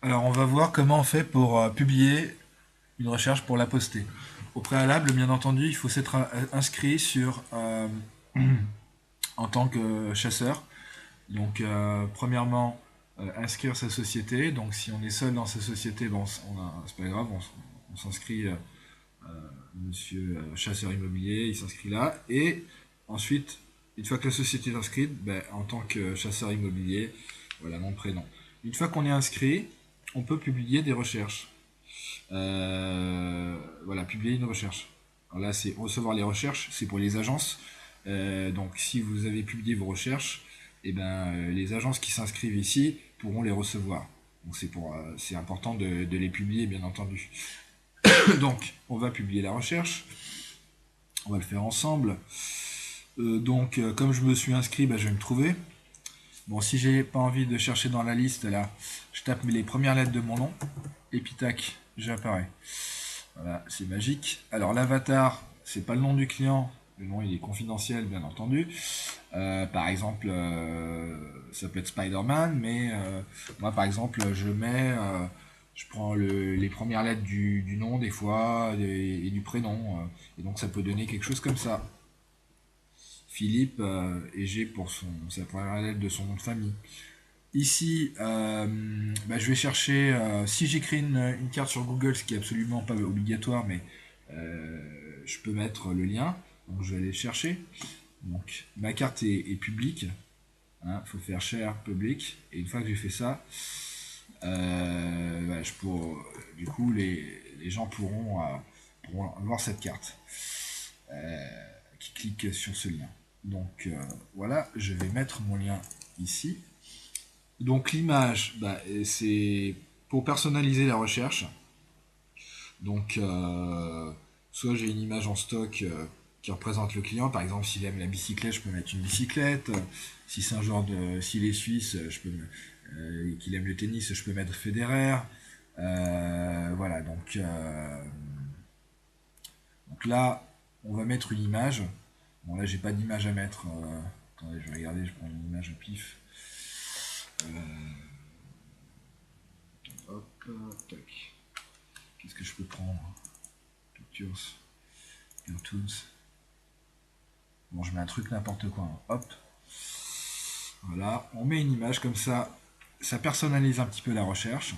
Alors, on va voir comment on fait pour publier une recherche pour la poster. Au préalable, bien entendu, il faut s'être inscrit sur en tant que chasseur. Donc, premièrement, inscrire sa société. Donc, si on est seul dans sa société, bon, c'est pas grave, on s'inscrit. Monsieur chasseur immobilier, il s'inscrit là. Et ensuite, une fois que la société est inscrite, ben, en tant que chasseur immobilier, voilà mon prénom. Une fois qu'on est inscrit, on peut publier des recherches. Voilà, publier une recherche. Alors là, c'est recevoir les recherches, c'est pour les agences. Donc, si vous avez publié vos recherches, eh ben, les agences qui s'inscrivent ici pourront les recevoir. Donc, c'est important de les publier, bien entendu. Donc, on va publier la recherche. On va le faire ensemble. Comme je me suis inscrit, bah, je vais me trouver. Bon, si j'ai pas envie de chercher dans la liste, là, je tape les premières lettres de mon nom. Et puis tac, j'apparais. Voilà, c'est magique. Alors, l'avatar, c'est pas le nom du client. Le nom, il est confidentiel, bien entendu. Par exemple, ça peut être Spider-Man, mais moi, par exemple, je prends les premières lettres du nom, des fois, et du prénom. Et donc, ça peut donner quelque chose comme ça. Philippe, et G pour sa première lettre de son nom de famille. Ici, bah, je vais chercher, si j'écris une carte sur Google, ce qui est absolument pas obligatoire, mais je peux mettre le lien, donc je vais aller le chercher. Donc ma carte est publique, hein, faut faire share public, et une fois que j'ai fait ça, bah, du coup les gens pourront voir cette carte qui clique sur ce lien. Donc voilà, je vais mettre mon lien ici. Donc l'image, bah, c'est pour personnaliser la recherche. Donc soit j'ai une image en stock qui représente le client. Par exemple, s'il aime la bicyclette, je peux mettre une bicyclette. Si c'est un genre de, s'il est suisse, qu'il aime le tennis, je peux mettre Federer. Voilà, donc là, on va mettre une image. Bon là, j'ai pas d'image à mettre. Attendez, je vais regarder, je prends une image au pif. Hop, tac. Qu'est-ce que je peux prendre? Pictures, cartoons. Bon, je mets un truc n'importe quoi. Hein. Hop. Voilà, on met une image comme ça personnalise un petit peu la recherche.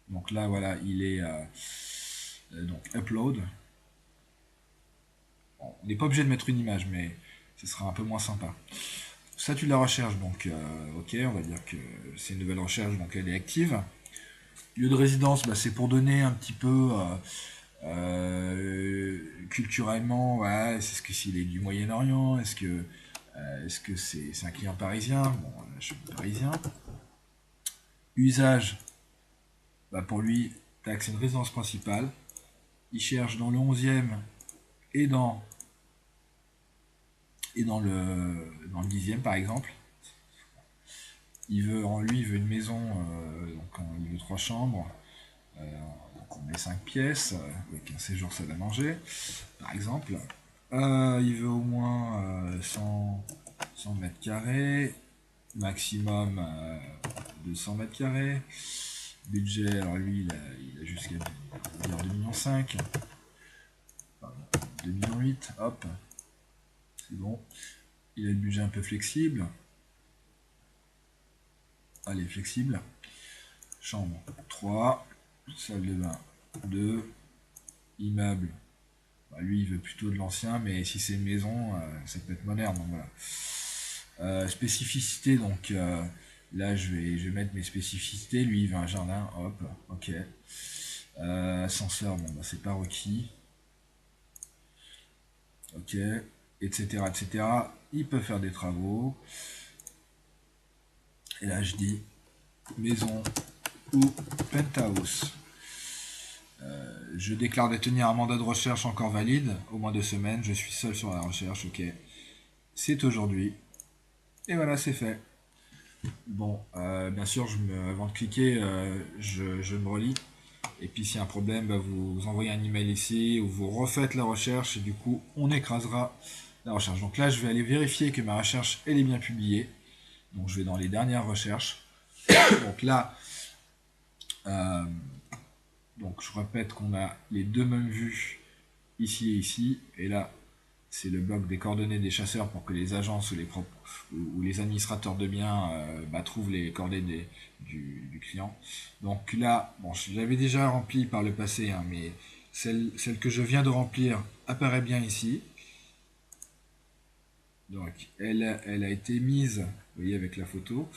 Donc là, voilà, il est donc upload. Bon, on n'est pas obligé de mettre une image, mais ce sera un peu moins sympa. Statut de la recherche, donc ok, on va dire que c'est une nouvelle recherche, donc elle est active. Lieu de résidence, bah, c'est pour donner un petit peu culturellement, ouais, est-ce que s'il est du Moyen-Orient, est-ce que c'est un client parisien? Bon, je suis parisien. Usage, bah pour lui, tac, c'est une résidence principale. Il cherche dans le 11e et dans le 10e par exemple. Lui, il veut une maison, il veut 3 chambres. Donc on met 5 pièces, avec un séjour salle à manger, par exemple. Il veut au moins 100 mètres carrés, maximum 200 mètres carrés. Budget, alors lui, il a jusqu'à 2,5 millions, 2,8 millions, hop, c'est bon. Il a le budget un peu flexible. Allez, flexible. Chambre 3, salle de bain 2, immeuble. Bah, lui, il veut plutôt de l'ancien, mais si c'est une maison, ça peut être moderne. Donc voilà. Spécificité, donc là, je vais mettre mes spécificités. Lui, il veut un jardin, hop, ok. Ascenseur, bon, bah, c'est pas requis. Ok, etc., etc. Il peut faire des travaux. Et là, je dis maison ou penthouse. Je déclare détenir un mandat de recherche encore valide, au moins 2 semaines. Je suis seul sur la recherche, ok. C'est aujourd'hui. Et voilà, c'est fait. Bon, bien sûr, avant de cliquer, je me relis. Et puis s'il y a un problème, bah, vous envoyez un email ici, ou vous refaites la recherche, et du coup, on écrasera la recherche. Donc là, je vais aller vérifier que ma recherche, elle est bien publiée. Donc je vais dans les dernières recherches. Donc là, Euh, donc je répète qu'on a les deux mêmes vues ici et ici, et là c'est le bloc des coordonnées des chasseurs pour que les agences ou les administrateurs de biens trouvent les coordonnées du client. Donc là, bon, je l'avais déjà rempli par le passé, hein, mais celle que je viens de remplir apparaît bien ici. Donc elle a été mise, vous voyez avec la photo,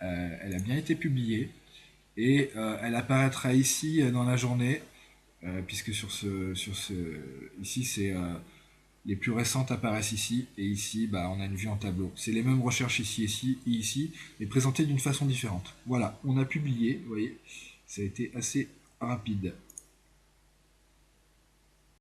elle a bien été publiée et elle apparaîtra ici dans la journée, puisque ici c'est les plus récentes apparaissent ici, et ici, on a une vue en tableau. C'est les mêmes recherches ici et ici, mais présentées d'une façon différente. Voilà, on a publié, vous voyez, ça a été assez rapide.